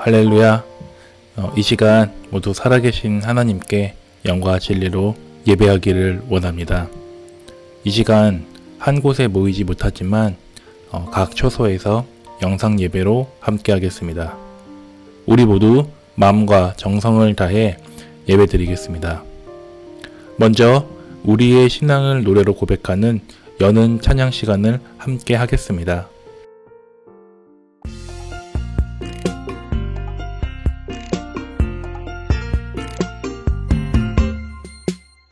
할렐루야. 이 시간 모두 살아계신 하나님께 영과 진리로 예배하기를 원합니다. 이 시간 한 곳에 모이지 못하지만 각 처소에서 영상 예배로 함께 하겠습니다. 우리 모두 마음과 정성을 다해 예배 드리겠습니다. 먼저 우리의 신앙을 노래로 고백하는 여는 찬양 시간을 함께 하겠습니다.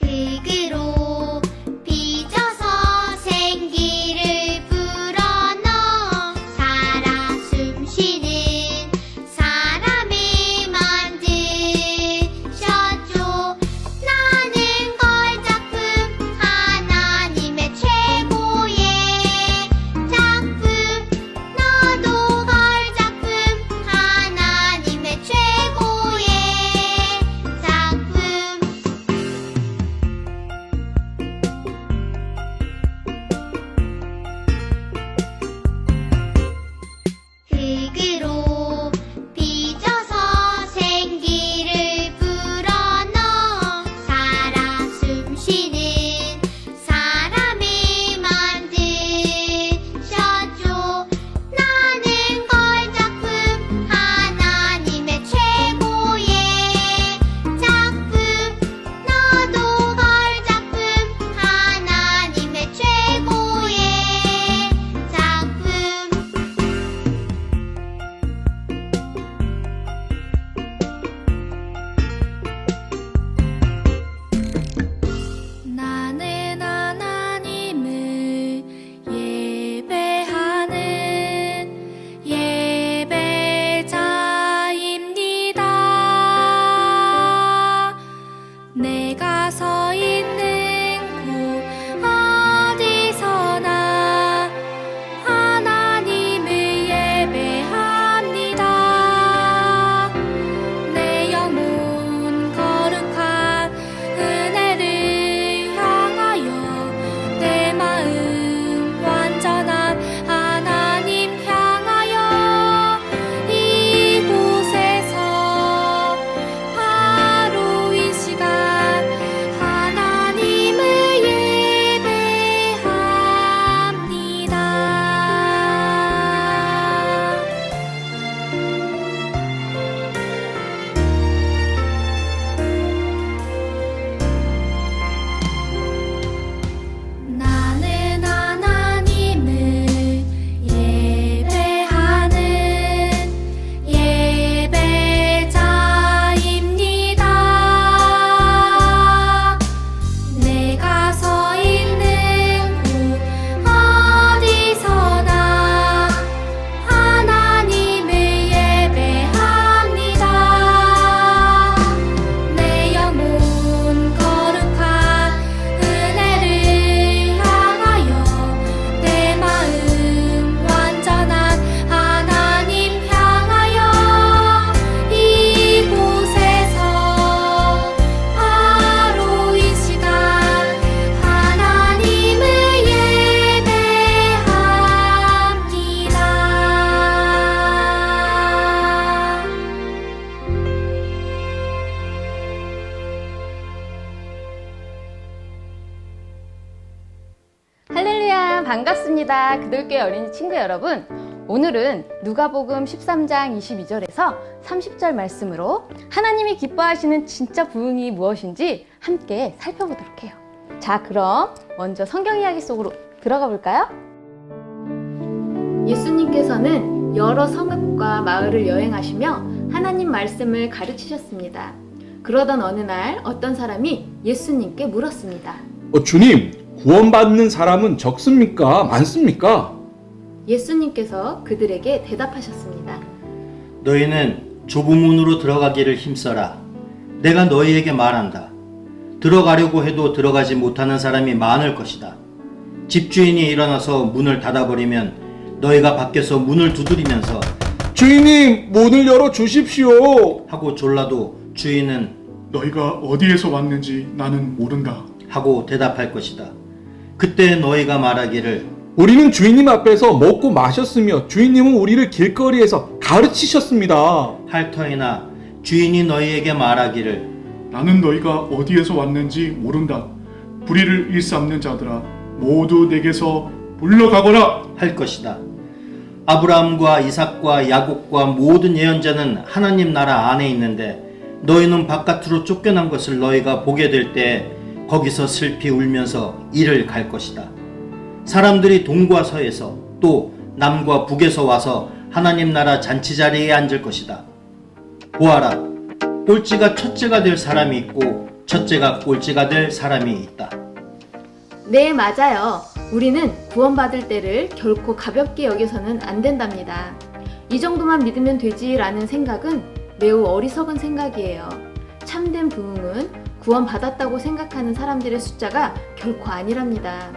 흙으로 빚어서 생기를 불어넣어 살아 숨쉬는 사람을 만드셨죠. 나는 걸작품 하나님의 최고의 작품. 너도 걸작품 하나님의 최고의 작품. 흙으로 빚어서 생기를 불어넣어 살아 숨쉬는 사람을 만드셨죠. 나는 걸작품 하나님의 최고의 작품. 너도 걸작품 하나님의 최고의 작품. 나는 하나님을 예배하는 예배자입니다. 내가 서 있는 곳 어디서나 하나님을 예배합니다. 내 영혼 거룩한 은혜를 향하여 내 마음 완전한 하나님 향하여 이곳에서 바로 이 시간 하나님을 예배합니다. 나는 하나님을 예배하는 예배자입니다. 내가 서 있는 곳 어디서나 하나님을 예배합니다. 내 영혼 거룩한 은혜를 향하여 내 마음 완전한 하나님 향하여 이곳에서 바로 이 시간 하나님을 예배합니다. 할렐루야, 반갑습니다. 그돌교회 어린이 친구 여러분, 오늘은 누가복음 13장 22절에서 30절 말씀으로 하나님이 기뻐하시는 진짜 부흥이 무엇인지 함께 살펴보도록 해요. 자, 그럼 먼저 성경 이야기 속으로 들어가 볼까요? 예수님께서는 여러 성읍과 마을을 여행하시며 하나님 말씀을 가르치셨습니다. 그러던 어느 날 어떤 사람이 예수님께 물었습니다. 주님, 구원받는 사람은 적습니까? 많습니까? 예수님께서 그들에게 대답하셨습니다. 너희는 좁은 문으로 들어가기를 힘써라. 내가 너희에게 말한다. 들어가려고 해도 들어가지 못하는 사람이 많을 것이다. 집주인이 일어나서 문을 닫아버리면 너희가 밖에서 문을 두드리면서 주인님, 문을 열어 주십시오. 하고 졸라도 주인은 너희가 어디에서 왔는지 나는 모른다. 하고 대답할 것이다. 그때 너희가 말하기를 우리는 주인님 앞에서 먹고 마셨으며 주인님은 우리를 길거리에서 가르치셨습니다. 핥어이나 주인이 너희에게 말하기를 나는 너희가 어디에서 왔는지 모른다. 불의를 일삼는 자들아, 모두 내게서 물러가거라. 할 것이다. 아브라함과 이삭과 야곱과 모든 예언자는 하나님 나라 안에 있는데 너희는 바깥으로 쫓겨난 것을 너희가 보게 될 때 거기서 슬피 울면서 이를 갈 것이다. 사람들이 동과 서에서 또 남과 북에서 와서 하나님 나라 잔치 자리에 앉을 것이다. 보아라, 꼴찌가 첫째가 될 사람이 있고 첫째가 꼴찌가 될 사람이 있다. 네, 맞아요. 우리는 구원받을 때를 결코 가볍게 여겨서는 안 된답니다. 이 정도만 믿으면 되지라는 생각은 매우 어리석은 생각이에요. 참된 부흥은 구원받았다고 생각하는 사람들의 숫자가 결코 아니랍니다.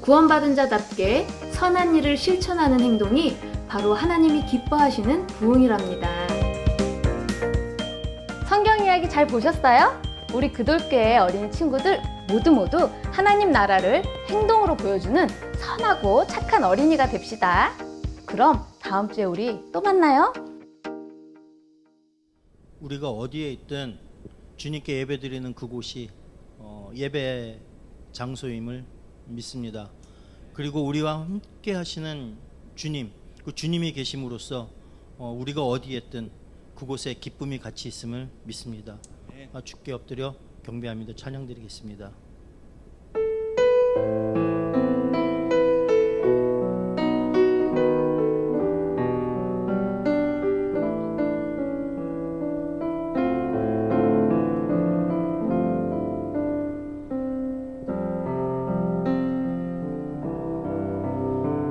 구원받은 자답게 선한 일을 실천하는 행동이 바로 하나님이 기뻐하시는 부흥이랍니다. 성경 이야기 잘 보셨어요? 우리 그돌교의 어린 친구들 모두 하나님 나라를 행동으로 보여주는 선하고 착한 어린이가 됩시다. 그럼 다음 주에 우리 또 만나요. 우리가 어디에 있든 주님께 예배드리는 그곳이 예배 장소임을 믿습니다. 그리고 우리와 함께 하시는 주님, 그 주님이 계심으로써 우리가 어디에 있든 그곳에 기쁨이 같이 있음을 믿습니다. 주께 엎드려 경배합니다. 찬양드리겠습니다.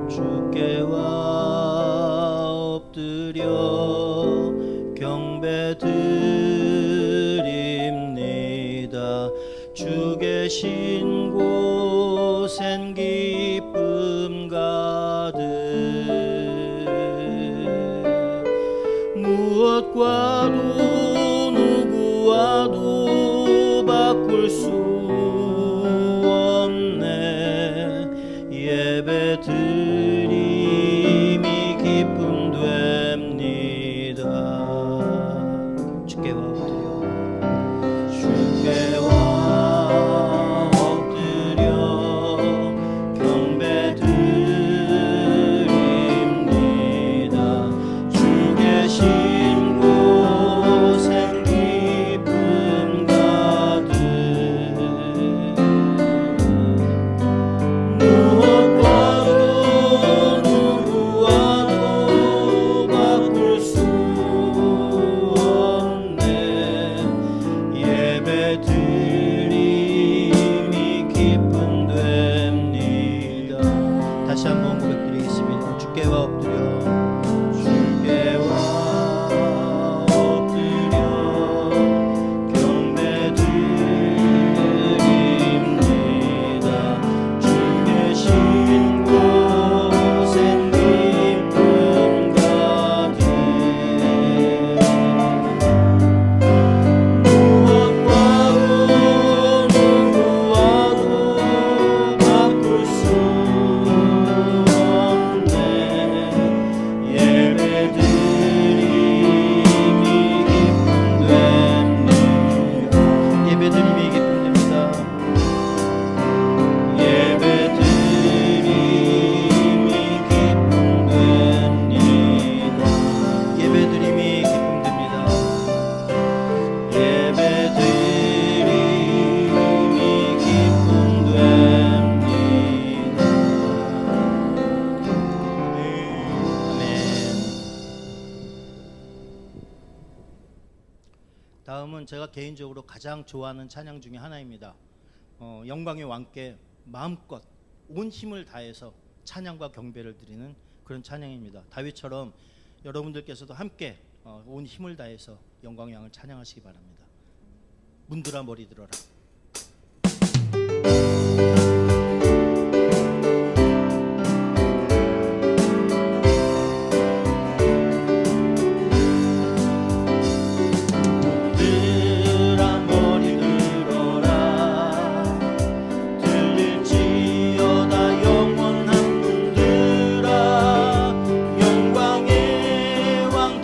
주께와 엎드려 경배드립니다. 주 계신 곳엔 기쁨 가득 무엇과도 누구와도 바꿀 수 없네. 예배드림이 기쁨 됩니다. 주께와 엎드려 경배드립니다. 주 계신 곳엔 기쁨 가득 무엇과도 누구와도 바꿀 수 없네. 예배드림이 기쁨 됩니다. 다시 한번 고백드리겠습니다. 주께와 엎드려 경배드립니다. 주 계신 곳엔 기쁨 가득 무엇과도 누구와도 바꿀 수 없네. 예배드림이 기쁨 됩니다. 예배드림이 기쁨 됩니다. 예배드림이 기쁨 됩니다. 예배드림이 기쁨 됩니다. 예배드림이 기쁨 됩니다. 아멘. 다음은 제가 개인적으로 가장 좋아하는 찬양 중에 하나입니다. 영광의 왕께 마음껏 온 힘을 다해서 찬양과 경배를 드리는 그런 찬양입니다. 다윗처럼 여러분들께서도 함께 온 힘을 다해서 영광의 왕을 찬양하시기 바랍니다. 문들아 머리 들어라. 문들아 머리 들어라. 들릴지어다 영원한 문들아. 영광의 왕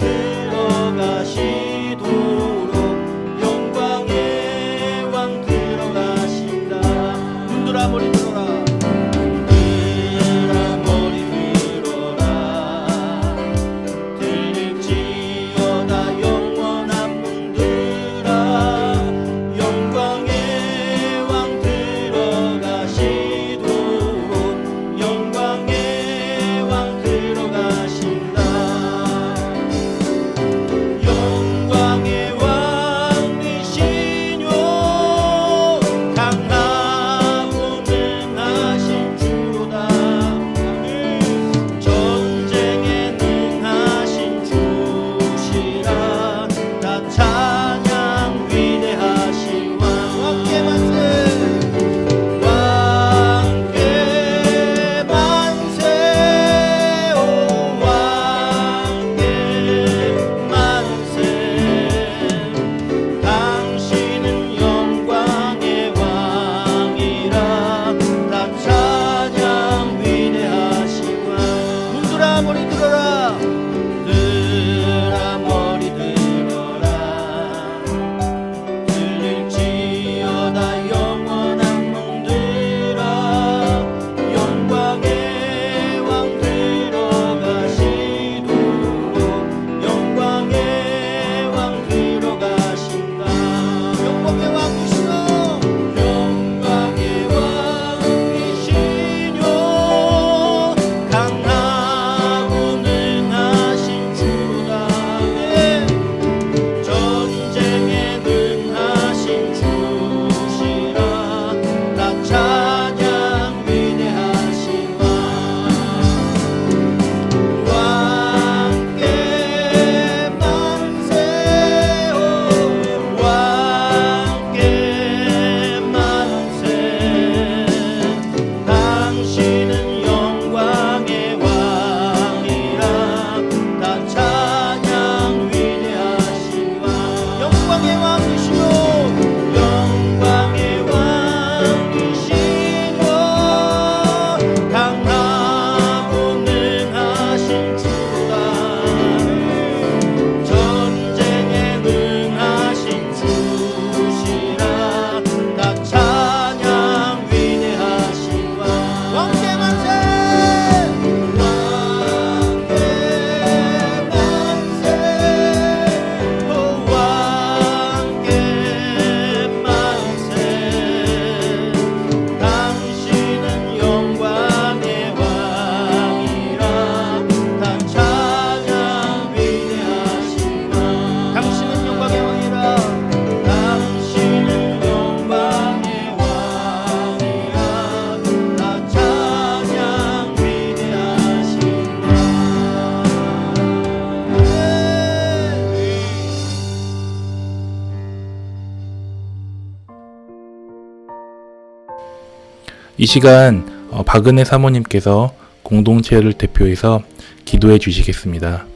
이 시간 박은혜 사모님께서 공동체를 대표해서 기도해 주시겠습니다.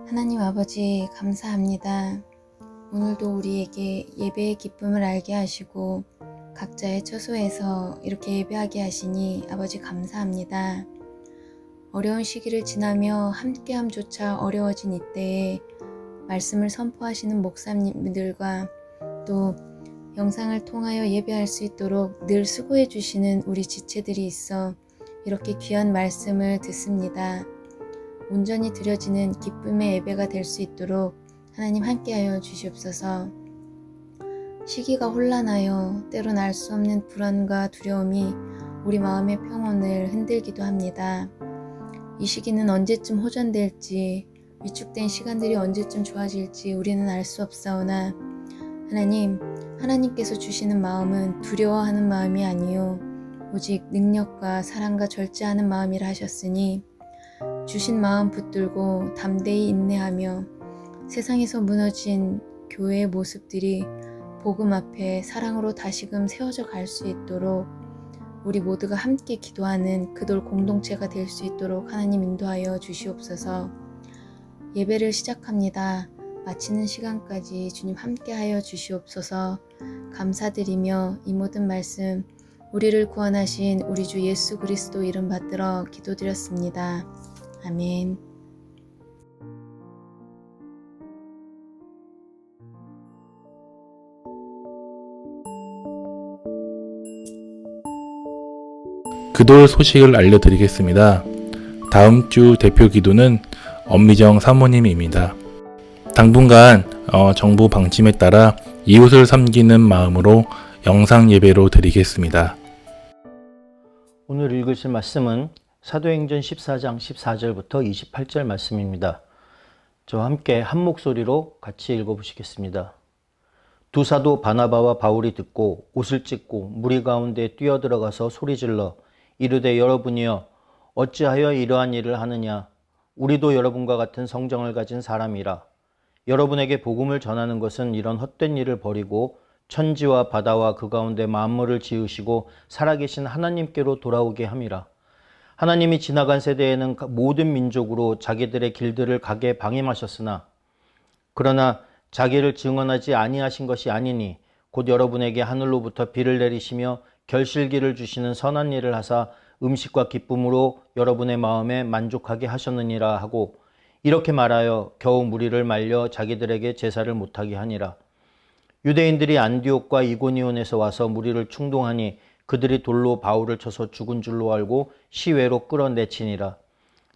하나님 아버지 감사합니다. 오늘도 우리에게 예배의 기쁨을 알게 하시고 각자의 처소에서 이렇게 예배하게 하시니 아버지 감사합니다. 어려운 시기를 지나며 함께함조차 어려워진 이때에 말씀을 선포하시는 목사님들과 또 영상을 통하여 예배할 수 있도록 늘 수고해 주시는 우리 지체들이 있어 이렇게 귀한 말씀을 듣습니다. 온전히 드려지는 기쁨의 예배가 될 수 있도록 하나님 함께하여 주시옵소서. 시기가 혼란하여 때론 알 수 없는 불안과 두려움이 우리 마음의 평온을 흔들기도 합니다. 이 시기는 언제쯤 호전될지, 위축된 시간들이 언제쯤 좋아질지 우리는 알 수 없사오나 하나님께서 주시는 마음은 두려워하는 마음이 아니요 오직 능력과 사랑과 절제하는 마음이라 하셨으니 주신 마음 붙들고 담대히 인내하며 세상에서 무너진 교회의 모습들이 복음 앞에 사랑으로 다시금 세워져 갈 수 있도록 우리 모두가 함께 기도하는 그돌 공동체가 될 수 있도록 하나님 인도하여 주시옵소서. 예배를 시작합니다. 마치는 시간까지 주님 함께하여 주시옵소서. 감사드리며 이 모든 말씀 우리를 구원하신 우리 주 예수 그리스도 이름 받들어 기도드렸습니다. 아멘. 그돌 소식을 알려드리겠습니다. 다음 주 대표 기도는 엄미정 사모님입니다. 당분간 정부 방침에 따라 이웃을 섬기는 마음으로 영상 예배로 드리겠습니다. 오늘 읽으실 말씀은 사도행전 14장 14절부터 28절 말씀입니다. 저와 함께 한 목소리로 같이 읽어보시겠습니다. 두 사도 바나바와 바울이 듣고 옷을 찢고 무리 가운데 뛰어들어가서 소리질러 이르되 여러분이여 어찌하여 이러한 일을 하느냐. 우리도 여러분과 같은 성정을 가진 사람이라. 여러분에게 복음을 전하는 것은 이런 헛된 일을 버리고 천지와 바다와 그 가운데 만물을 지으시고 살아계신 하나님께로 돌아오게 함이라. 하나님이 지나간 세대에는 모든 민족으로 자기들의 길들을 가게 방임하셨으나 그러나 자기를 증언하지 아니하신 것이 아니니 곧 여러분에게 하늘로부터 비를 내리시며 결실기를 주시는 선한 일을 하사 음식과 기쁨으로 여러분의 마음에 만족하게 하셨느니라 하고 이렇게 말하여 겨우 무리를 말려 자기들에게 제사를 못하게 하니라. 유대인들이 안디옥과 이고니온에서 와서 무리를 충동하니 그들이 돌로 바울을 쳐서 죽은 줄로 알고 시외로 끌어내치니라.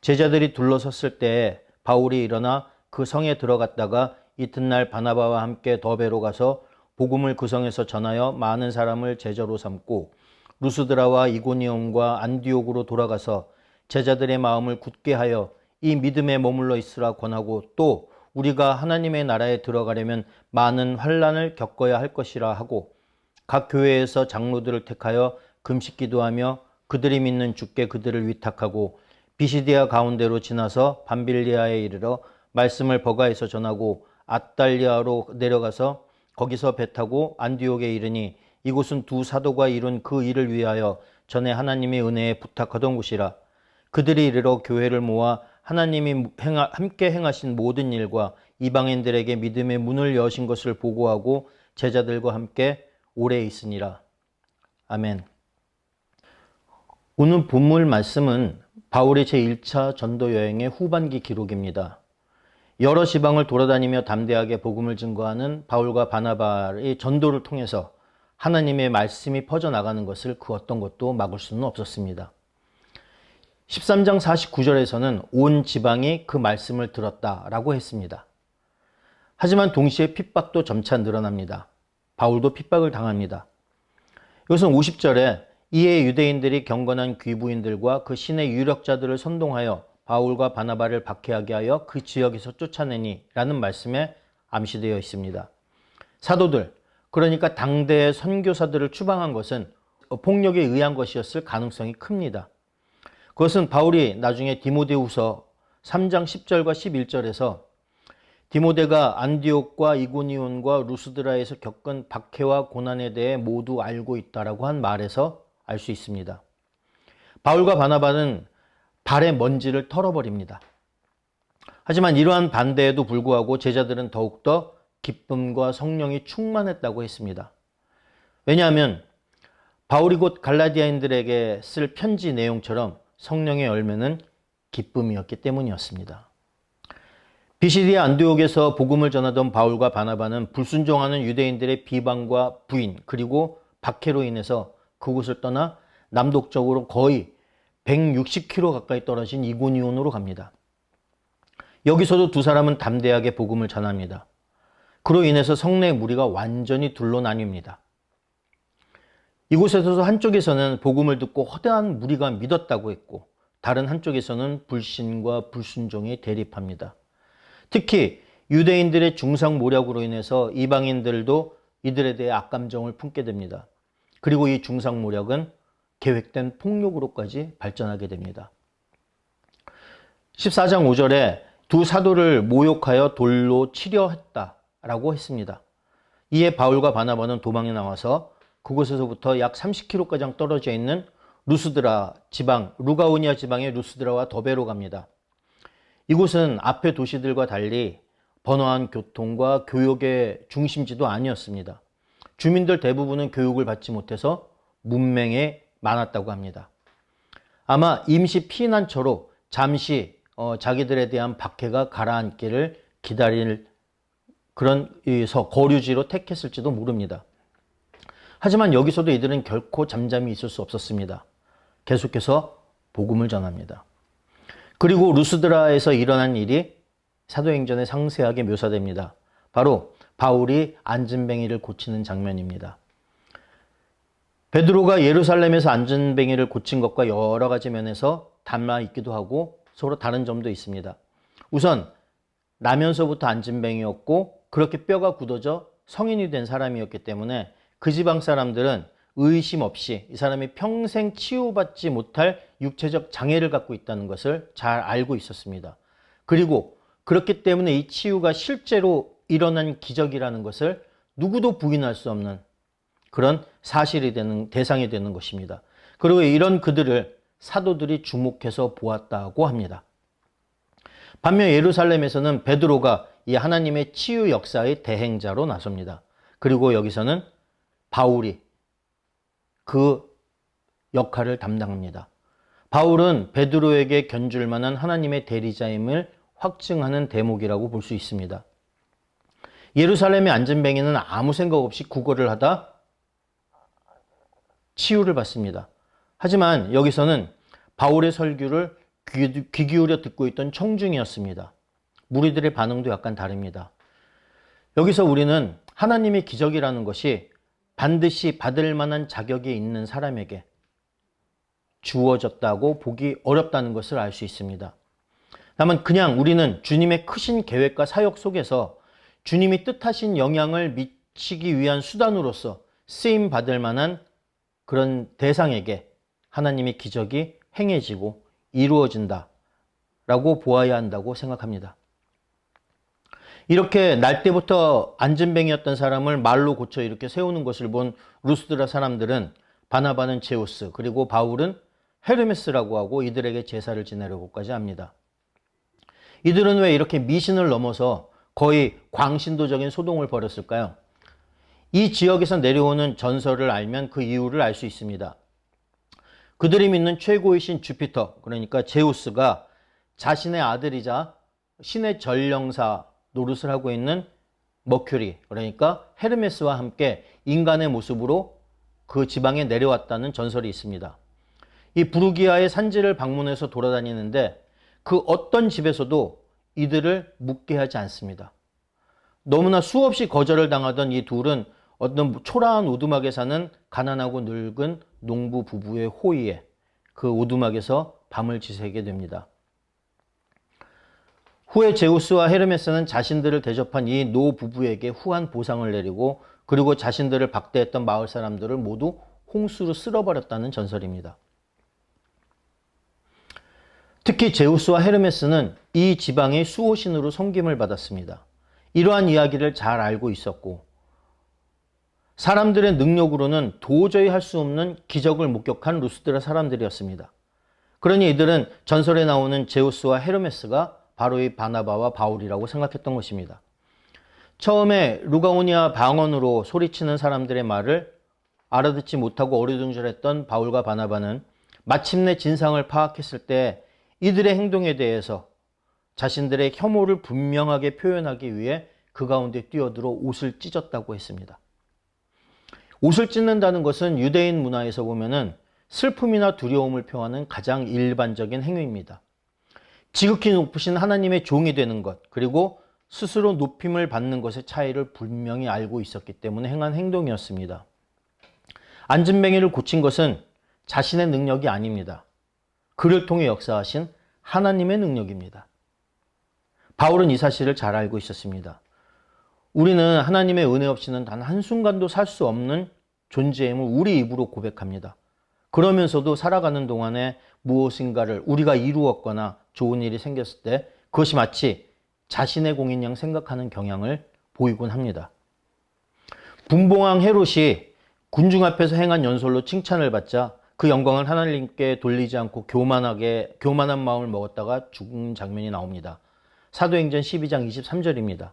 제자들이 둘러섰을 때에 바울이 일어나 그 성에 들어갔다가 이튿날 바나바와 함께 더베로 가서 복음을 그 성에서 전하여 많은 사람을 제자로 삼고 루스드라와 이고니온과 안디옥으로 돌아가서 제자들의 마음을 굳게 하여 이 믿음에 머물러 있으라 권하고 또 우리가 하나님의 나라에 들어가려면 많은 환난을 겪어야 할 것이라 하고 각 교회에서 장로들을 택하여 금식 기도하며 그들이 믿는 주께 그들을 위탁하고 비시디아 가운데로 지나서 밤빌리아에 이르러 말씀을 버가에서 전하고 앗달리아로 내려가서 거기서 배 타고 안디옥에 이르니 이곳은 두 사도가 이룬 그 일을 위하여 전에 하나님의 은혜에 부탁하던 곳이라. 그들이 이르러 교회를 모아 하나님이 함께 행하신 모든 일과 이방인들에게 믿음의 문을 여신 것을 보고하고 제자들과 함께 오래 있으니라. 아멘. 오늘 본문 말씀은 바울의 제1차 전도 여행의 후반기 기록입니다. 여러 지방을 돌아다니며 담대하게 복음을 증거하는 바울과 바나바의 전도를 통해서 하나님의 말씀이 퍼져나가는 것을 그 어떤 것도 막을 수는 없었습니다. 13장 49절에서는 온 지방이 그 말씀을 들었다라고 했습니다. 하지만 동시에 핍박도 점차 늘어납니다. 바울도 핍박을 당합니다. 이것은 50절에 이에 유대인들이 경건한 귀부인들과 그 신의 유력자들을 선동하여 바울과 바나바를 박해하게 하여 그 지역에서 쫓아내니 라는 말씀에 암시되어 있습니다. 사도들, 그러니까 당대의 선교사들을 추방한 것은 폭력에 의한 것이었을 가능성이 큽니다. 그것은 바울이 나중에 디모데후서 3장 10절과 11절에서 디모데가 안디옥과 이고니온과 루스드라에서 겪은 박해와 고난에 대해 모두 알고 있다라고 한 말에서 알 수 있습니다. 바울과 바나바는 발의 먼지를 털어버립니다. 하지만 이러한 반대에도 불구하고 제자들은 더욱더 기쁨과 성령이 충만했다고 했습니다. 왜냐하면 바울이 곧 갈라디아인들에게 쓸 편지 내용처럼 성령의 열매는 기쁨이었기 때문이었습니다. 비시디아 안디옥에서 복음을 전하던 바울과 바나바는 불순종하는 유대인들의 비방과 부인 그리고 박해로 인해서 그곳을 떠나 남동쪽으로 거의 160km 가까이 떨어진 이고니온으로 갑니다. 여기서도 두 사람은 담대하게 복음을 전합니다. 그로 인해서 성내 무리가 완전히 둘로 나뉩니다. 이곳에서도 한쪽에서는 복음을 듣고 허다한 무리가 믿었다고 했고 다른 한쪽에서는 불신과 불순종이 대립합니다. 특히 유대인들의 중상모략으로 인해서 이방인들도 이들에 대해 악감정을 품게 됩니다. 그리고 이 중상모략은 계획된 폭력으로까지 발전하게 됩니다. 14장 5절에 두 사도를 모욕하여 돌로 치려 했다라고 했습니다. 이에 바울과 바나바는 도망에 나와서 그곳에서부터 약 30km가량 떨어져 있는 루스드라 지방, 루가오니아 지방의 루스드라와 더베로 갑니다. 이곳은 앞의 도시들과 달리 번화한 교통과 교육의 중심지도 아니었습니다. 주민들 대부분은 교육을 받지 못해서 문맹에 많았다고 합니다. 아마 임시 피난처로 잠시 자기들에 대한 박해가 가라앉기를 기다릴 그런 거류지로 택했을지도 모릅니다. 하지만 여기서도 이들은 결코 잠잠히 있을 수 없었습니다. 계속해서 복음을 전합니다. 그리고 루스드라에서 일어난 일이 사도행전에 상세하게 묘사됩니다. 바로 바울이 안진뱅이를 고치는 장면입니다. 베드로가 예루살렘에서 안진뱅이를 고친 것과 여러 가지 면에서 닮아 있기도 하고 서로 다른 점도 있습니다. 우선 나면서부터 안진뱅이였고 그렇게 뼈가 굳어져 성인이 된 사람이었기 때문에 그 지방 사람들은 의심 없이 이 사람이 평생 치유받지 못할 육체적 장애를 갖고 있다는 것을 잘 알고 있었습니다. 그리고 그렇기 때문에 이 치유가 실제로 일어난 기적이라는 것을 누구도 부인할 수 없는 그런 사실이 되는 대상이 되는 것입니다. 그리고 이런 그들을 사도들이 주목해서 보았다고 합니다. 반면 예루살렘에서는 베드로가 이 하나님의 치유 역사의 대행자로 나섭니다. 그리고 여기서는 바울이 그 역할을 담당합니다. 바울은 베드로에게 견줄 만한 하나님의 대리자임을 확증하는 대목이라고 볼 수 있습니다. 예루살렘의 안진뱅이는 아무 생각 없이 구걸을 하다 치유를 받습니다. 하지만 여기서는 바울의 설교를 귀 기울여 듣고 있던 청중이었습니다. 무리들의 반응도 약간 다릅니다. 여기서 우리는 하나님의 기적이라는 것이 반드시 받을 만한 자격이 있는 사람에게 주어졌다고 보기 어렵다는 것을 알 수 있습니다. 다만 그냥 우리는 주님의 크신 계획과 사역 속에서 주님이 뜻하신 영향을 미치기 위한 수단으로서 쓰임 받을 만한 그런 대상에게 하나님의 기적이 행해지고 이루어진다라고 보아야 한다고 생각합니다. 이렇게 날 때부터 안진뱅이였던 사람을 말로 고쳐 이렇게 세우는 것을 본 루스드라 사람들은 바나바는 제우스 그리고 바울은 헤르메스라고 하고 이들에게 제사를 지내려고까지 합니다. 이들은 왜 이렇게 미신을 넘어서 거의 광신도적인 소동을 벌였을까요? 이 지역에서 내려오는 전설을 알면 그 이유를 알 수 있습니다. 그들이 믿는 최고의 신 주피터, 그러니까 제우스가 자신의 아들이자 신의 전령사 노릇을 하고 있는 머큐리, 그러니까 헤르메스와 함께 인간의 모습으로 그 지방에 내려왔다는 전설이 있습니다. 이 부르기아의 산지를 방문해서 돌아다니는데 그 어떤 집에서도 이들을 묵게 하지 않습니다. 너무나 수없이 거절을 당하던 이 둘은 어떤 초라한 오두막에 사는 가난하고 늙은 농부 부부의 호의에 그 오두막에서 밤을 지새게 됩니다. 후에 제우스와 헤르메스는 자신들을 대접한 이 노 부부에게 후한 보상을 내리고 그리고 자신들을 박대했던 마을 사람들을 모두 홍수로 쓸어버렸다는 전설입니다. 특히 제우스와 헤르메스는 이 지방의 수호신으로 섬김을 받았습니다. 이러한 이야기를 잘 알고 있었고 사람들의 능력으로는 도저히 할 수 없는 기적을 목격한 루스드라 사람들이었습니다. 그러니 이들은 전설에 나오는 제우스와 헤르메스가 바로 이 바나바와 바울이라고 생각했던 것입니다. 처음에 루가오니아 방언으로 소리치는 사람들의 말을 알아듣지 못하고 어리둥절했던 바울과 바나바는 마침내 진상을 파악했을 때 이들의 행동에 대해서 자신들의 혐오를 분명하게 표현하기 위해 그 가운데 뛰어들어 옷을 찢었다고 했습니다. 옷을 찢는다는 것은 유대인 문화에서 보면은 슬픔이나 두려움을 표하는 가장 일반적인 행위입니다. 지극히 높으신 하나님의 종이 되는 것, 그리고 스스로 높임을 받는 것의 차이를 분명히 알고 있었기 때문에 행한 행동이었습니다. 안진뱅이를 고친 것은 자신의 능력이 아닙니다. 그를 통해 역사하신 하나님의 능력입니다. 바울은 이 사실을 잘 알고 있었습니다. 우리는 하나님의 은혜 없이는 단 한순간도 살 수 없는 존재임을 우리 입으로 고백합니다. 그러면서도 살아가는 동안에 무엇인가를 우리가 이루었거나 좋은 일이 생겼을 때 그것이 마치 자신의 공인 양 생각하는 경향을 보이곤 합니다. 분봉왕 헤롯이 군중 앞에서 행한 연설로 칭찬을 받자 그 영광을 하나님께 돌리지 않고 교만한 마음을 먹었다가 죽은 장면이 나옵니다. 사도행전 12장 23절입니다.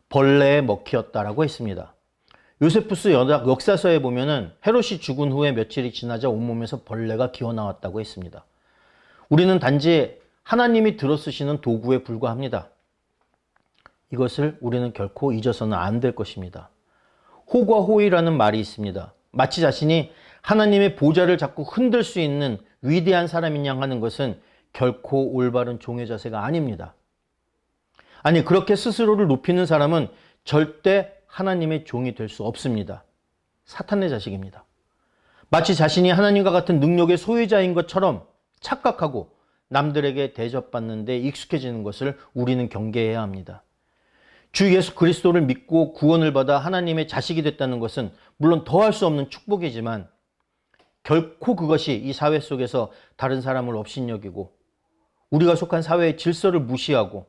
벌레에 먹히었다라고 했습니다. 요세푸스 역사서에 보면은 헤롯이 죽은 후에 며칠이 지나자 온몸에서 벌레가 기어나왔다고 했습니다. 우리는 단지 하나님이 들어쓰시는 도구에 불과합니다. 이것을 우리는 결코 잊어서는 안 될 것입니다. 호과 호의라는 말이 있습니다. 마치 자신이 하나님의 보좌를 잡고 흔들 수 있는 위대한 사람인 양 하는 것은 결코 올바른 종의 자세가 아닙니다. 아니, 그렇게 스스로를 높이는 사람은 절대 하나님의 종이 될 수 없습니다. 사탄의 자식입니다. 마치 자신이 하나님과 같은 능력의 소유자인 것처럼 착각하고 남들에게 대접받는데 익숙해지는 것을 우리는 경계해야 합니다. 주 예수 그리스도를 믿고 구원을 받아 하나님의 자식이 됐다는 것은 물론 더할 수 없는 축복이지만 결코 그것이 이 사회 속에서 다른 사람을 업신여기고 우리가 속한 사회의 질서를 무시하고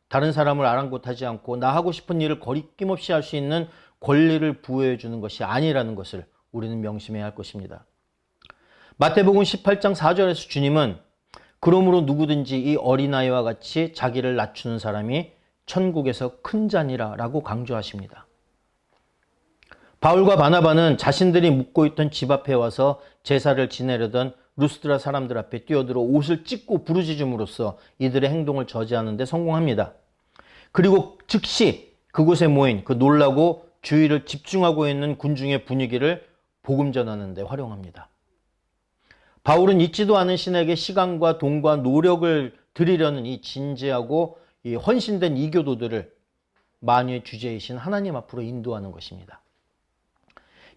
다른 사람을 아랑곳하지 않고 나 하고 싶은 일을 거리낌없이 할 수 있는 권리를 부여해 주는 것이 아니라는 것을 우리는 명심해야 할 것입니다. 마태복음 18장 4절에서 주님은 그러므로 누구든지 이 어린아이와 같이 자기를 낮추는 사람이 천국에서 큰 자니라 라고 강조하십니다. 바울과 바나바는 자신들이 묵고 있던 집 앞에 와서 제사를 지내려던 루스드라 사람들 앞에 뛰어들어 옷을 찢고 부르짖음으로써 이들의 행동을 저지하는 데 성공합니다. 그리고 즉시 그곳에 모인 그 놀라고 주의를 집중하고 있는 군중의 분위기를 복음 전하는 데 활용합니다. 바울은 잊지도 않은 신에게 시간과 돈과 노력을 들이려는 이 진지하고 이 헌신된 이교도들을 만유의 주제이신 하나님 앞으로 인도하는 것입니다.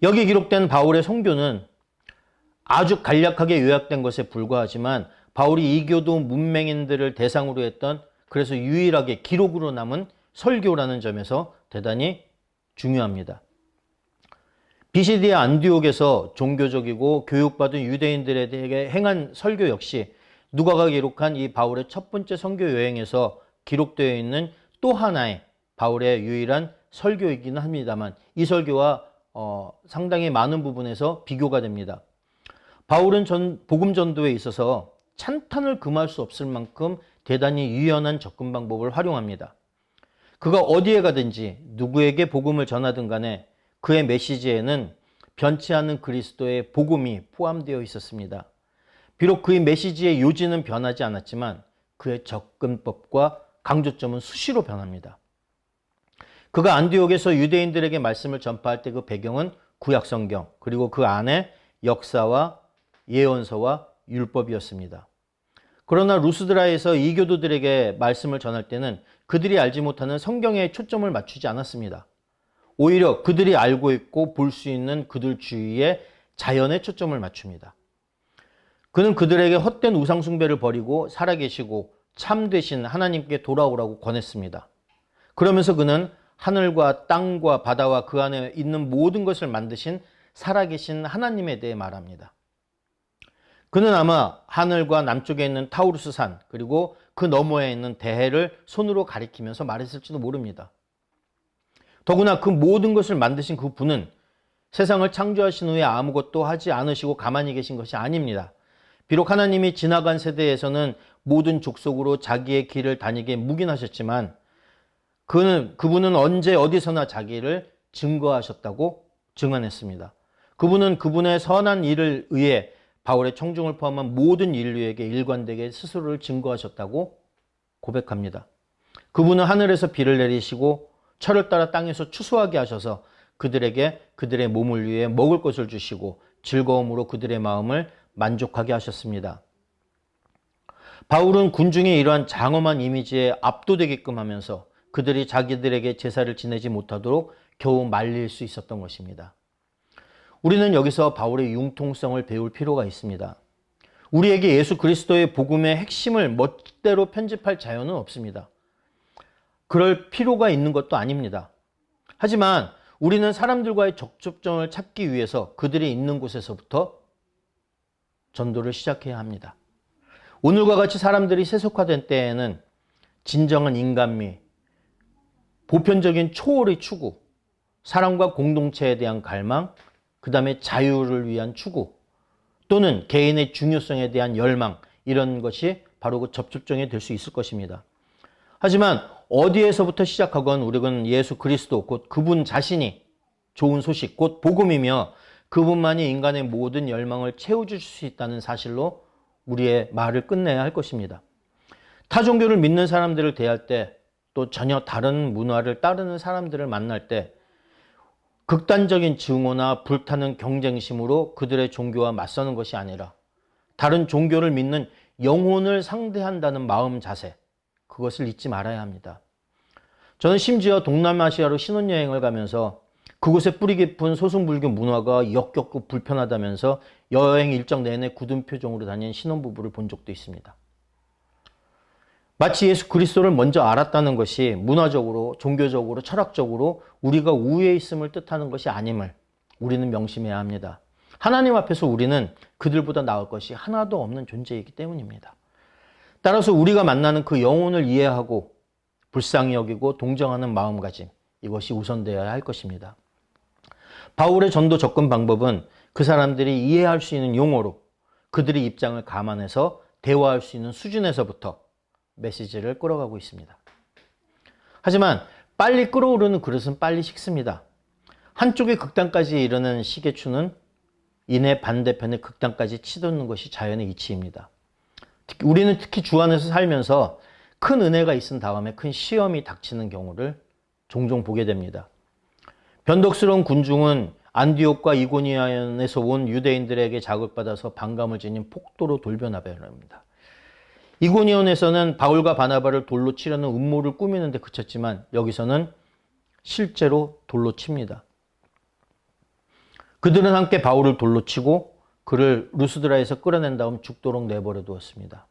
여기 기록된 바울의 선교는 아주 간략하게 요약된 것에 불과하지만 바울이 이교도 문맹인들을 대상으로 했던 그래서 유일하게 기록으로 남은 설교라는 점에서 대단히 중요합니다. 비시디아 안디옥에서 종교적이고 교육받은 유대인들에 대해 행한 설교 역시 누가가 기록한 이 바울의 첫 번째 선교 여행에서 기록되어 있는 또 하나의 바울의 유일한 설교이기는 합니다만 이 설교와 상당히 많은 부분에서 비교가 됩니다. 바울은 복음 전도에 있어서 찬탄을 금할 수 없을 만큼 대단히 유연한 접근 방법을 활용합니다. 그가 어디에 가든지 누구에게 복음을 전하든 간에 그의 메시지에는 변치 않은 그리스도의 복음이 포함되어 있었습니다. 비록 그의 메시지의 요지는 변하지 않았지만 그의 접근법과 강조점은 수시로 변합니다. 그가 안디옥에서 유대인들에게 말씀을 전파할 때 그 배경은 구약성경 그리고 그 안에 역사와 예언서와 율법이었습니다. 그러나 루스드라에서 이교도들에게 말씀을 전할 때는 그들이 알지 못하는 성경에 초점을 맞추지 않았습니다. 오히려 그들이 알고 있고 볼 수 있는 그들 주위에 자연에 초점을 맞춥니다. 그는 그들에게 헛된 우상숭배를 버리고 살아계시고 참되신 하나님께 돌아오라고 권했습니다. 그러면서 그는 하늘과 땅과 바다와 그 안에 있는 모든 것을 만드신 살아계신 하나님에 대해 말합니다. 그는 아마 하늘과 남쪽에 있는 타우루스 산 그리고 그 너머에 있는 대해를 손으로 가리키면서 말했을지도 모릅니다. 더구나 그 모든 것을 만드신 그 분은 세상을 창조하신 후에 아무것도 하지 않으시고 가만히 계신 것이 아닙니다. 비록 하나님이 지나간 세대에서는 모든 족속으로 자기의 길을 다니게 묵인하셨지만 그분은 언제 어디서나 자기를 증거하셨다고 증언했습니다. 그분은 그분의 선한 일을 의해 바울의 청중을 포함한 모든 인류에게 일관되게 스스로를 증거하셨다고 고백합니다. 그분은 하늘에서 비를 내리시고 철을 따라 땅에서 추수하게 하셔서 그들에게 그들의 몸을 위해 먹을 것을 주시고 즐거움으로 그들의 마음을 만족하게 하셨습니다. 바울은 군중의 이러한 장엄한 이미지에 압도되게끔 하면서 그들이 자기들에게 제사를 지내지 못하도록 겨우 말릴 수 있었던 것입니다. 우리는 여기서 바울의 융통성을 배울 필요가 있습니다. 우리에게 예수 그리스도의 복음의 핵심을 멋대로 편집할 자유는 없습니다. 그럴 필요가 있는 것도 아닙니다. 하지만 우리는 사람들과의 접촉점을 찾기 위해서 그들이 있는 곳에서부터 전도를 시작해야 합니다. 오늘과 같이 사람들이 세속화된 때에는 진정한 인간미, 보편적인 초월의 추구, 사람과 공동체에 대한 갈망, 그 다음에 자유를 위한 추구, 또는 개인의 중요성에 대한 열망, 이런 것이 바로 그 접촉점이 될 수 있을 것입니다. 하지만 어디에서부터 시작하건 우리는 예수 그리스도, 곧 그분 자신이 좋은 소식, 곧 복음이며 그분만이 인간의 모든 열망을 채워줄 수 있다는 사실로 우리의 말을 끝내야 할 것입니다. 타 종교를 믿는 사람들을 대할 때, 또 전혀 다른 문화를 따르는 사람들을 만날 때 극단적인 증오나 불타는 경쟁심으로 그들의 종교와 맞서는 것이 아니라 다른 종교를 믿는 영혼을 상대한다는 마음 자세, 그것을 잊지 말아야 합니다. 저는 심지어 동남아시아로 신혼여행을 가면서 그곳의 뿌리 깊은 소승불교 문화가 역겹고 불편하다면서 여행 일정 내내 굳은 표정으로 다닌 신혼부부를 본 적도 있습니다. 마치 예수 그리스도를 먼저 알았다는 것이 문화적으로, 종교적으로, 철학적으로 우리가 우위에 있음을 뜻하는 것이 아님을 우리는 명심해야 합니다. 하나님 앞에서 우리는 그들보다 나을 것이 하나도 없는 존재이기 때문입니다. 따라서 우리가 만나는 그 영혼을 이해하고 불쌍히 여기고 동정하는 마음가짐, 이것이 우선되어야 할 것입니다. 바울의 전도 접근 방법은 그 사람들이 이해할 수 있는 용어로 그들의 입장을 감안해서 대화할 수 있는 수준에서부터 메시지를 끌어가고 있습니다. 하지만 빨리 끓어오르는 그릇은 빨리 식습니다. 한쪽의 극단까지 이르는 시계추는 이내 반대편의 극단까지 치닫는 것이 자연의 이치입니다. 우리는 특히 주 안에서 살면서 큰 은혜가 있은 다음에 큰 시험이 닥치는 경우를 종종 보게 됩니다. 변덕스러운 군중은 안디옥과 이고니온에서 온 유대인들에게 자극받아서 반감을 지닌 폭도로 돌변하버립니다. 이고니온에서는 바울과 바나바를 돌로 치려는 음모를 꾸미는데 그쳤지만 여기서는 실제로 돌로 칩니다. 그들은 함께 바울을 돌로 치고 그를 루스드라에서 끌어낸 다음 죽도록 내버려 두었습니다.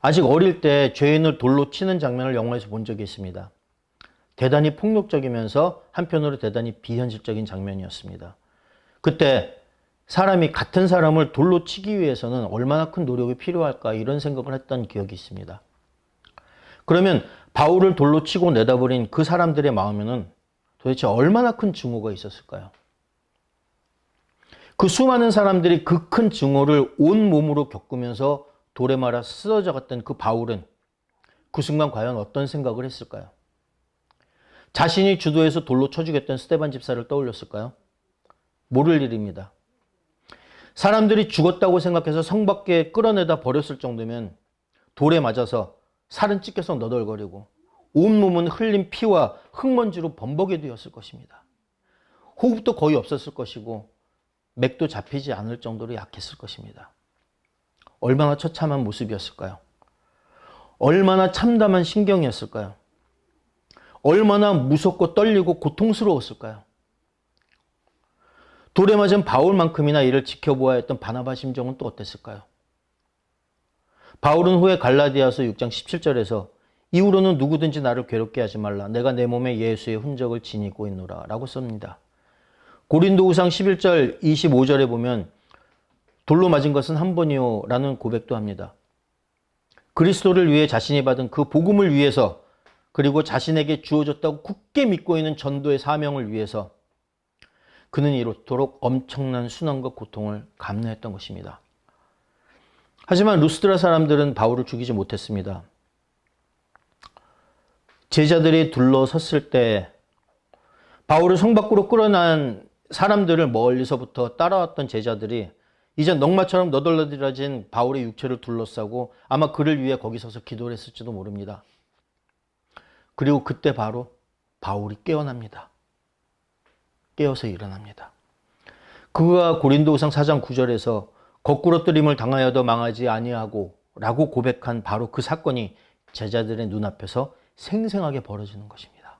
아직 어릴 때 죄인을 돌로 치는 장면을 영화에서 본 적이 있습니다. 대단히 폭력적이면서 한편으로 대단히 비현실적인 장면이었습니다. 그때 사람이 같은 사람을 돌로 치기 위해서는 얼마나 큰 노력이 필요할까 이런 생각을 했던 기억이 있습니다. 그러면 바울을 돌로 치고 내다버린 그 사람들의 마음에는 도대체 얼마나 큰 증오가 있었을까요? 그 수많은 사람들이 그 큰 증오를 온 몸으로 겪으면서 돌에 말아 쓰러져 갔던 그 바울은 그 순간 과연 어떤 생각을 했을까요? 자신이 주도해서 돌로 쳐주겠던 스데반 집사를 떠올렸을까요? 모를 일입니다. 사람들이 죽었다고 생각해서 성 밖에 끌어내다 버렸을 정도면 돌에 맞아서 살은 찢겨서 너덜거리고 온몸은 흘린 피와 흙먼지로 범벅이 되었을 것입니다. 호흡도 거의 없었을 것이고 맥도 잡히지 않을 정도로 약했을 것입니다. 얼마나 처참한 모습이었을까요? 얼마나 참담한 신경이었을까요? 얼마나 무섭고 떨리고 고통스러웠을까요? 돌에 맞은 바울만큼이나 이를 지켜보아야 했던 바나바 심정은 또 어땠을까요? 바울은 후에 갈라디아서 6장 17절에서 이후로는 누구든지 나를 괴롭게 하지 말라. 내가 내 몸에 예수의 흔적을 지니고 있노라 라고 씁니다. 고린도후상 11절 25절에 보면 돌로 맞은 것은 한 번이요 라는 고백도 합니다. 그리스도를 위해 자신이 받은 그 복음을 위해서 그리고 자신에게 주어졌다고 굳게 믿고 있는 전도의 사명을 위해서 그는 이렇도록 엄청난 순환과 고통을 감내했던 것입니다. 하지만 루스드라 사람들은 바울을 죽이지 못했습니다. 제자들이 둘러섰을 때 바울을 성 밖으로 끌어난 사람들을 멀리서부터 따라왔던 제자들이 이제 넝마처럼 너덜너덜해진 바울의 육체를 둘러싸고 아마 그를 위해 거기 서서 기도를 했을지도 모릅니다. 그리고 그때 바로 바울이 깨어납니다. 깨어서 일어납니다. 그가 고린도후상 4장 9절에서 거꾸러뜨림을 당하여도 망하지 아니하고 라고 고백한 바로 그 사건이 제자들의 눈앞에서 생생하게 벌어지는 것입니다.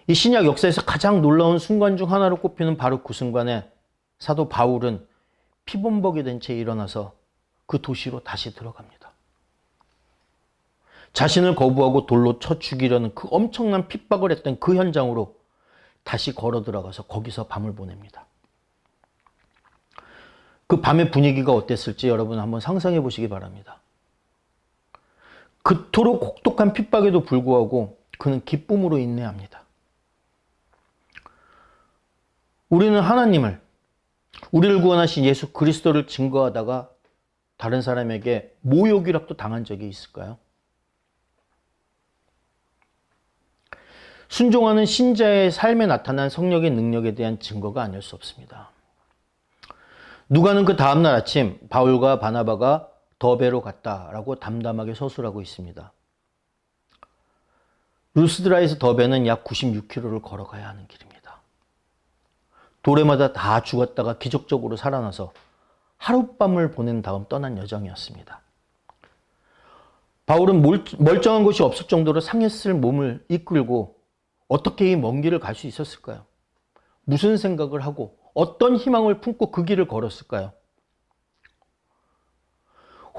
이 신약 역사에서 가장 놀라운 순간 중 하나로 꼽히는 바로 그 순간에 사도 바울은 피범벅이 된 채 일어나서 그 도시로 다시 들어갑니다. 자신을 거부하고 돌로 쳐 죽이려는 그 엄청난 핍박을 했던 그 현장으로 다시 걸어 들어가서 거기서 밤을 보냅니다. 그 밤의 분위기가 어땠을지 여러분 한번 상상해 보시기 바랍니다. 그토록 혹독한 핍박에도 불구하고 그는 기쁨으로 인내합니다. 우리는 하나님을, 우리를 구원하신 예수 그리스도를 증거하다가 다른 사람에게 모욕이라도 당한 적이 있을까요? 순종하는 신자의 삶에 나타난 성령의 능력에 대한 증거가 아닐 수 없습니다. 누가는 그 다음날 아침 바울과 바나바가 더베로 갔다라고 담담하게 서술하고 있습니다. 루스드라에서 더베는 약 96km를 걸어가야 하는 길입니다. 도래마다 다 죽었다가 기적적으로 살아나서 하룻밤을 보낸 다음 떠난 여정이었습니다. 바울은 멀쩡한 곳이 없을 정도로 상했을 몸을 이끌고 어떻게 이 먼 길을 갈 수 있었을까요? 무슨 생각을 하고 어떤 희망을 품고 그 길을 걸었을까요?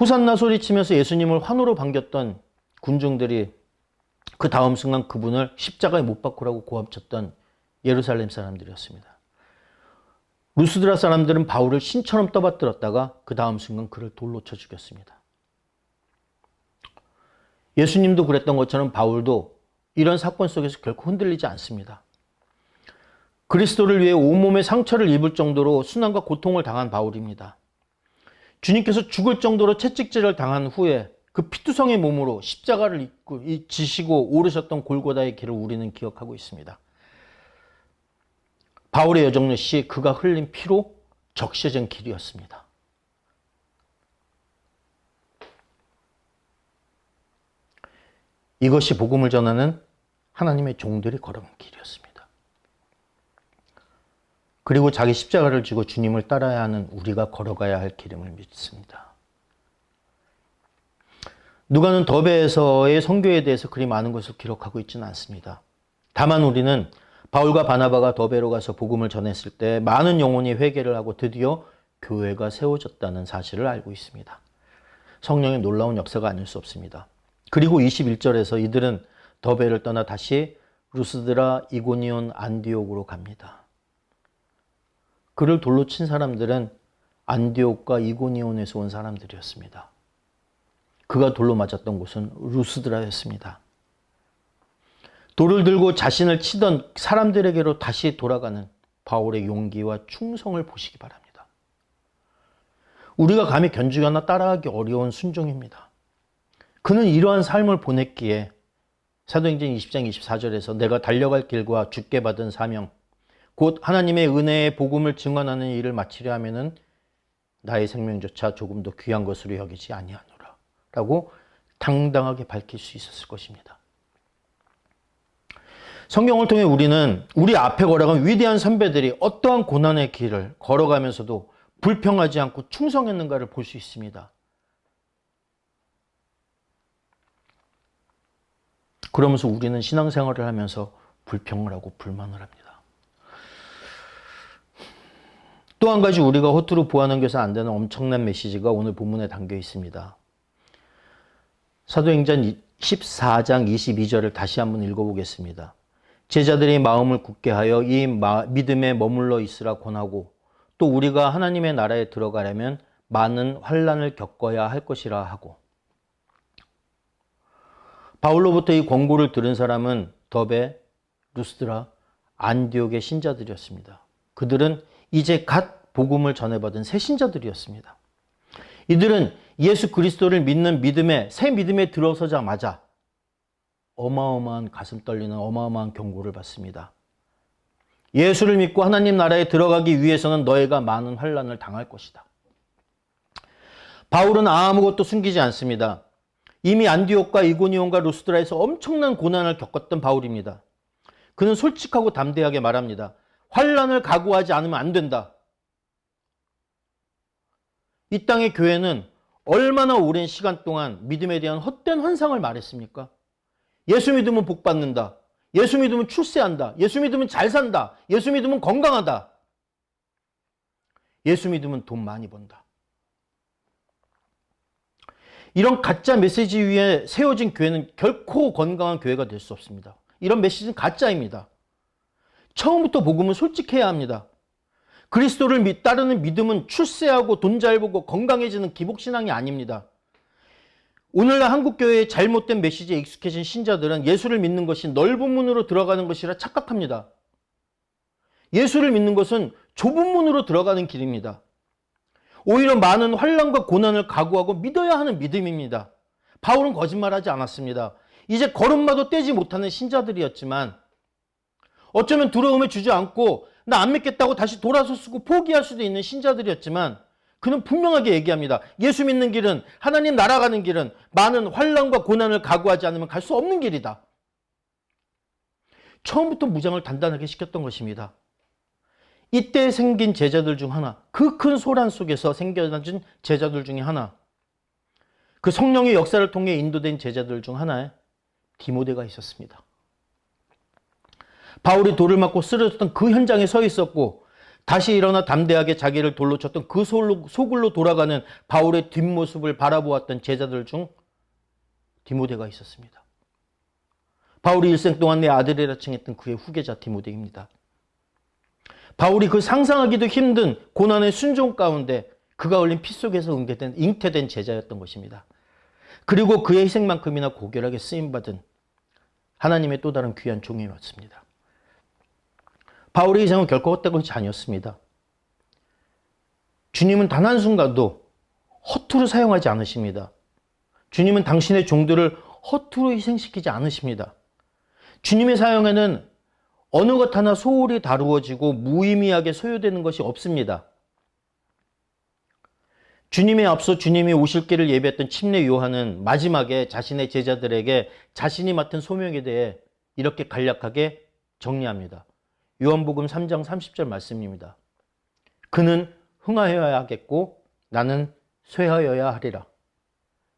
호산나 소리치면서 예수님을 환호로 반겼던 군중들이 그 다음 순간 그분을 십자가에 못 박으라고 고함쳤던 예루살렘 사람들이었습니다. 루스드라 사람들은 바울을 신처럼 떠받들었다가 그 다음 순간 그를 돌로 쳐 죽였습니다. 예수님도 그랬던 것처럼 바울도 이런 사건 속에서 결코 흔들리지 않습니다. 그리스도를 위해 온몸에 상처를 입을 정도로 순환과 고통을 당한 바울입니다. 주님께서 죽을 정도로 채찍질을 당한 후에 그 피투성의 몸으로 십자가를 지시고 오르셨던 골고다의 길을 우리는 기억하고 있습니다. 바울의 여정 역시 그가 흘린 피로 적셔진 길이었습니다. 이것이 복음을 전하는 하나님의 종들이 걸어간 길이었습니다. 그리고 자기 십자가를 지고 주님을 따라야 하는 우리가 걸어가야 할 길임을 믿습니다. 누가는 더베에서의 선교에 대해서 그리 많은 것을 기록하고 있지는 않습니다. 다만 우리는 바울과 바나바가 더베로 가서 복음을 전했을 때 많은 영혼이 회개를 하고 드디어 교회가 세워졌다는 사실을 알고 있습니다. 성령의 놀라운 역사가 아닐 수 없습니다. 그리고 21절에서 이들은 더베를 떠나 다시 루스드라, 이고니온, 안디옥으로 갑니다. 그를 돌로 친 사람들은 안디옥과 이고니온에서 온 사람들이었습니다. 그가 돌로 맞았던 곳은 루스드라였습니다. 돌을 들고 자신을 치던 사람들에게로 다시 돌아가는 바울의 용기와 충성을 보시기 바랍니다. 우리가 감히 견주거나 따라하기 어려운 순종입니다. 그는 이러한 삶을 보냈기에 사도행전 20장 24절에서 내가 달려갈 길과 주께 받은 사명 곧 하나님의 은혜의 복음을 증언하는 일을 마치려 하면은 나의 생명조차 조금 더 귀한 것으로 여기지 아니하노라 라고 당당하게 밝힐 수 있었을 것입니다. 성경을 통해 우리는 우리 앞에 걸어간 위대한 선배들이 어떠한 고난의 길을 걸어가면서도 불평하지 않고 충성했는가를 볼 수 있습니다. 그러면서 우리는 신앙생활을 하면서 불평을 하고 불만을 합니다. 또 한 가지 우리가 허투루 보완넘겨서 안 되는 엄청난 메시지가 오늘 본문에 담겨 있습니다. 사도행전 14장 22절을 다시 한번 읽어보겠습니다. 제자들이 마음을 굳게 하여 이 믿음에 머물러 있으라 권하고 또 우리가 하나님의 나라에 들어가려면 많은 환난을 겪어야 할 것이라 하고 바울로부터 이 권고를 들은 사람은 더베, 루스드라, 안디옥의 신자들이었습니다. 그들은 이제 갓 복음을 전해받은 새 신자들이었습니다. 이들은 예수 그리스도를 믿는 새 믿음에 들어서자마자 어마어마한 가슴 떨리는 어마어마한 경고를 받습니다. 예수를 믿고 하나님 나라에 들어가기 위해서는 너희가 많은 환난을 당할 것이다. 바울은 아무것도 숨기지 않습니다. 이미 안디옥과 이고니온과 루스드라에서 엄청난 고난을 겪었던 바울입니다. 그는 솔직하고 담대하게 말합니다. 환난을 각오하지 않으면 안 된다. 이 땅의 교회는 얼마나 오랜 시간 동안 믿음에 대한 헛된 환상을 말했습니까? 예수 믿으면 복 받는다. 예수 믿으면 출세한다. 예수 믿으면 잘 산다. 예수 믿으면 건강하다. 예수 믿으면 돈 많이 번다. 이런 가짜 메시지 위에 세워진 교회는 결코 건강한 교회가 될 수 없습니다. 이런 메시지는 가짜입니다. 처음부터 복음은 솔직해야 합니다. 그리스도를 따르는 믿음은 출세하고 돈 잘 벌고 건강해지는 기복신앙이 아닙니다. 오늘날 한국교회의 잘못된 메시지에 익숙해진 신자들은 예수를 믿는 것이 넓은 문으로 들어가는 것이라 착각합니다. 예수를 믿는 것은 좁은 문으로 들어가는 길입니다. 오히려 많은 환난과 고난을 각오하고 믿어야 하는 믿음입니다. 바울은 거짓말하지 않았습니다. 이제 걸음마도 떼지 못하는 신자들이었지만 어쩌면 두려움에 주지 않고 나 안 믿겠다고 다시 돌아서고 포기할 수도 있는 신자들이었지만 그는 분명하게 얘기합니다. 예수 믿는 길은 하나님 나라 가는 길은 많은 환난과 고난을 각오하지 않으면 갈 수 없는 길이다. 처음부터 무장을 단단하게 시켰던 것입니다. 이때 생긴 제자들 중 하나, 그 큰 소란 속에서 생겨난 제자들 중에 하나, 그 성령의 역사를 통해 인도된 제자들 중 하나에 디모데가 있었습니다. 바울이 돌을 맞고 쓰러졌던 그 현장에 서 있었고 다시 일어나 담대하게 자기를 돌로 쳤던 그 소굴로 돌아가는 바울의 뒷모습을 바라보았던 제자들 중 디모데가 있었습니다. 바울이 일생 동안 내 아들이라 칭했던 그의 후계자 디모데입니다. 바울이 그 상상하기도 힘든 고난의 순종 가운데 그가 흘린 피 속에서 잉태된 제자였던 것입니다. 그리고 그의 희생만큼이나 고결하게 쓰임받은 하나님의 또 다른 귀한 종이 왔습니다. 바울의 희생은 결코 헛된 것이 아니었습니다. 주님은 단 한순간도 허투루 사용하지 않으십니다. 주님은 당신의 종들을 허투루 희생시키지 않으십니다. 주님의 사용에는 어느 것 하나 소홀히 다루어지고 무의미하게 소요되는 것이 없습니다. 주님에 앞서 주님이 오실 길을 예비했던 침례 요한은 마지막에 자신의 제자들에게 자신이 맡은 소명에 대해 이렇게 간략하게 정리합니다. 요한복음 3장 30절 말씀입니다. 그는 흥하여야 하겠고 나는 쇠하여야 하리라.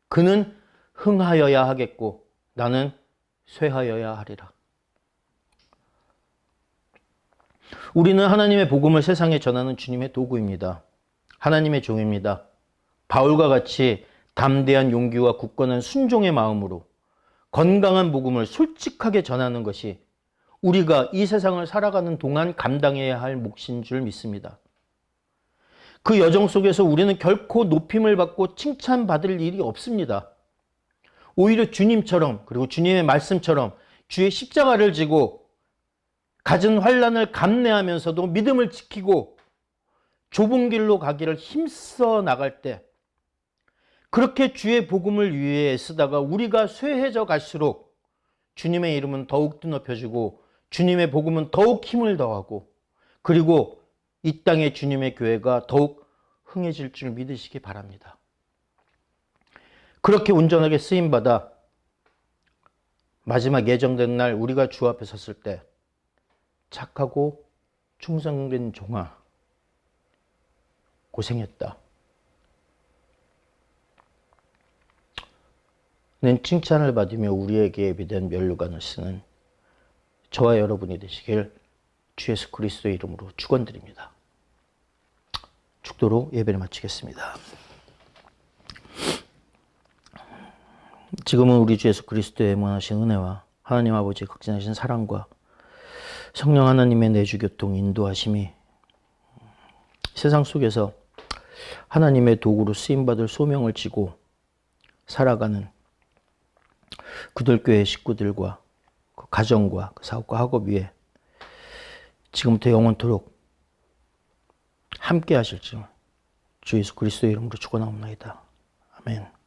그는 흥하여야 하겠고 나는 쇠하여야 하리라. 우리는 하나님의 복음을 세상에 전하는 주님의 도구입니다. 하나님의 종입니다. 바울과 같이 담대한 용기와 굳건한 순종의 마음으로 건강한 복음을 솔직하게 전하는 것이 우리가 이 세상을 살아가는 동안 감당해야 할 몫인 줄 믿습니다. 그 여정 속에서 우리는 결코 높임을 받고 칭찬받을 일이 없습니다. 오히려 주님처럼 그리고 주님의 말씀처럼 주의 십자가를 지고 갖은 환난을 감내하면서도 믿음을 지키고 좁은 길로 가기를 힘써 나갈 때 그렇게 주의 복음을 위해 쓰다가 우리가 쇠해져 갈수록 주님의 이름은 더욱 드높여지고 주님의 복음은 더욱 힘을 더하고 그리고 이 땅의 주님의 교회가 더욱 흥해질 줄 믿으시기 바랍니다. 그렇게 온전하게 쓰임받아 마지막 예정된 날 우리가 주 앞에 섰을 때 착하고 충성된 종아 고생했다. 는 칭찬을 받으며 우리에게 예비된 면류관을 쓰는 저와 여러분이 되시길 주 예수 그리스도의 이름으로 축원드립니다. 축도로 예배를 마치겠습니다. 지금은 우리 주 예수 그리스도의 무한하신 은혜와 하나님 아버지의 극진하신 사랑과 성령 하나님의 내주교통 인도하심이 세상 속에서 하나님의 도구로 쓰임받을 소명을 지고 살아가는 구들교회 식구들과 그 가정과 그 사업과 학업 위에 지금부터 영원토록 함께 하실지 주 예수 그리스도의 이름으로 축원하옵나이다. 아멘.